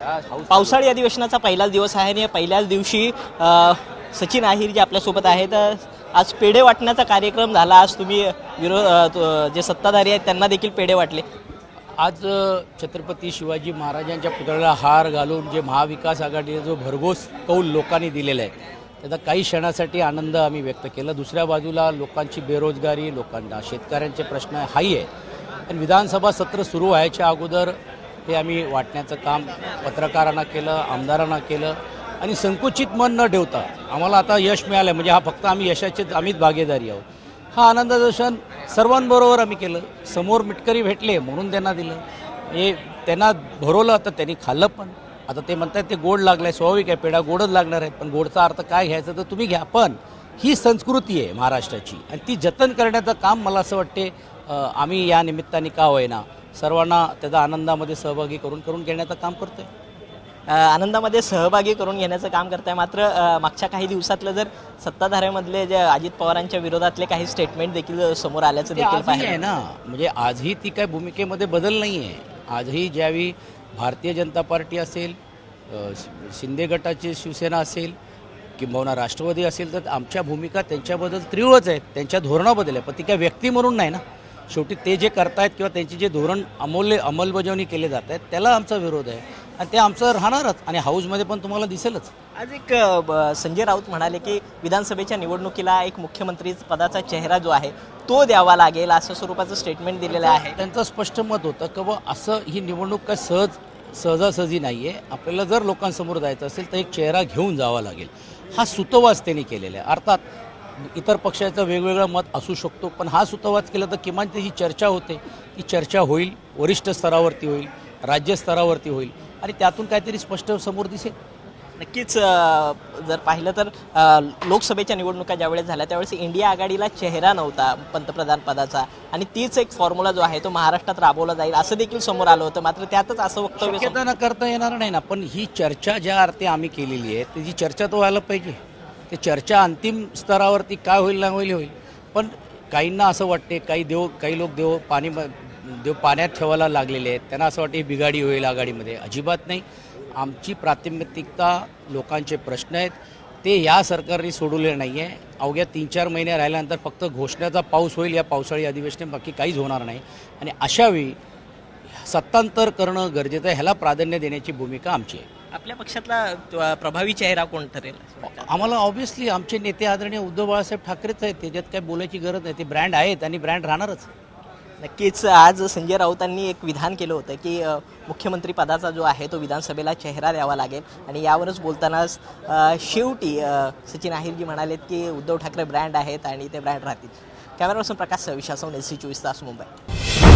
पावसाळी अधिवेशनाचा पहिलाच दिवस आहे आणि या पहिल्याच दिवशी सचिन अहिर जे आपल्यासोबत आहेत. आज पेढे वाटण्याचा कार्यक्रम झाला. आज तुम्ही जे सत्ताधारी आहेत त्यांना देखील पेढे वाटले. आज छत्रपती शिवाजी महाराजांच्या पुतळ्याला हार घालून जे महाविकास आघाडीचा जो भरघोस कौल लोकांनी दिलेला आहे त्याचा काही क्षणासाठी आनंद आम्ही व्यक्त केला. दुसऱ्या बाजूला लोकांची बेरोजगारी, लोकांना शेतकऱ्यांचे प्रश्न हाही आहे. आणि विधानसभा सत्र सुरू व्हायच्या अगोदर हे आम्ही वाटण्याचं काम पत्रकारांना केलं, आमदारांना केलं आणि संकुचित मन न ठेवता आम्हाला आता यश मिळालं. म्हणजे हा फक्त आम्ही यशाचेच आम्हीच भागीदारी आहोत. हा आनंदाचं क्षण सर्वांबरोबर आम्ही केलं. समोर मिटकरी भेटले म्हणून त्यांना दिलं. हे त्यांना भरवलं तर त्यांनी खाल्लं पण. आता ते म्हणतात ते गोड लागलं आहे, स्वाभाविक आहे, पेढा गोडच लागणार आहे. पण गोडचा अर्थ काय घ्यायचा तर तुम्ही घ्या. पण ही संस्कृती आहे महाराष्ट्राची आणि ती जतन करण्याचं काम मला असं वाटते आम्ही या निमित्ताने का होईना सर्वांना त्याचा आनंदामध्ये सहभागी करून घेण्याचं काम करतोय. आनंदामध्ये सहभागी करून घेण्याचं काम करताय. मात्र मागच्या काही दिवसातलं जर सत्ताधाऱ्यामधले जे अजित पवारांच्या विरोधातले काही स्टेटमेंट देखील समोर आल्याचं देखील पाहिजे आहे ना. म्हणजे आजही ती काय भूमिकेमध्ये बदल नाही आहे. आजही ज्यावेळी भारतीय जनता पार्टी असेल, शिंदे गटाची शिवसेना असेल किंबहुना राष्ट्रवादी असेल तर आमच्या भूमिका त्यांच्याबद्दल तीव्रच आहेत. त्यांच्या धोरणाबद्दल आहे. पण ती काय व्यक्ती म्हणून नाही ना. शेवटी ते जे करतायत किंवा त्यांची जे धोरण अंमलबजावणी केले जात आहेत त्याला आमचा विरोध आहे आणि ते आमचं राहणारच. आणि हाऊसमध्ये पण तुम्हाला दिसेलच. आज एक संजय राऊत म्हणाले की विधानसभेच्या निवडणुकीला एक मुख्यमंत्री पदाचा चेहरा जो आहे तो द्यावा लागेल असं स्वरूपाचं स्टेटमेंट दिलेलं आहे. त्यांचं स्पष्ट मत होतं की असं ही निवडणूक काय सहजासहजी नाही आहे. आपल्याला जर लोकांसमोर जायचं असेल तर एक चेहरा घेऊन जावा लागेल. हा सुतोवाच त्यांनी केलेला आहे. अर्थात इतर पक्षाचं वेगवेगळं मत असू शकतो पण हा सुतोवाच केला तर किमान त्याची चर्चा होते. ती चर्चा होईल, वरिष्ठ स्तरावरती होईल, राज्यस्तरावरती होईल आणि त्यातून काहीतरी स्पष्ट समोर दिसेल. नक्कीच जर पाहिलं तर लोकसभेच्या निवडणुका ज्यावेळेस झाल्या त्यावेळेस इंडिया आघाडीला चेहरा नव्हता पंतप्रधान पदाचा आणि तीच एक फॉर्म्युला जो आहे तो महाराष्ट्रात राबवला जाईल असं देखील समोर आलं होतं. मात्र त्यातच असं वक्तव्य शक्यता करता येणार नाही ना. पण ही चर्चा ज्या अर्थी आम्ही केलेली आहे त्याची चर्चा तो व्हायला पाहिजे. ते चर्चा अंतिम स्तरावरती काय होईल ना होईल. पण काहींना असं वाटते काही लोक देव पाण्यात ठेवायला लागलेले आहेत. त्यांना असं वाटते बिघाडी होईल आघाडीमध्ये. अजिबात नाही. आमची प्राथमिकता लोकांचे प्रश्न आहेत ते या सरकारने सोडवले नाही आहे. अवघ्या 3-4 महिने राहिल्यानंतर फक्त घोषणाचा पाऊस होईल या पावसाळी अधिवेशनात, बाकी काहीच होणार नाही. आणि अशावेळी सत्तांतर करणं गरजेचं आहे. ह्याला प्राधान्य देण्याची भूमिका आमची आहे. आपल्या पक्षातला प्रभावी चेहरा कोण ठरेल? आम्हाला ऑब्व्हियसली आमचे नेते आदरणीय उद्धव बाळासाहेब ठाकरेच आहेत. त्याच्यात काही बोलायची गरज नाही. ते ब्रँड आहेत आणि ब्रँड राहणारच. नक्कीच आज संजय राऊतांनी एक विधान केलं होतं की मुख्यमंत्री पदाचा जो आहे तो विधानसभेला चेहरा द्यावा लागेल आणि यावरच बोलतानाच शेवटी सचिन अहिरजी म्हणालेत की उद्धव ठाकरे ब्रँड आहेत आणि ते ब्रँड राहतील. कॅमेरापर्सन प्रकाश विशासव, NC 24 तास, मुंबई.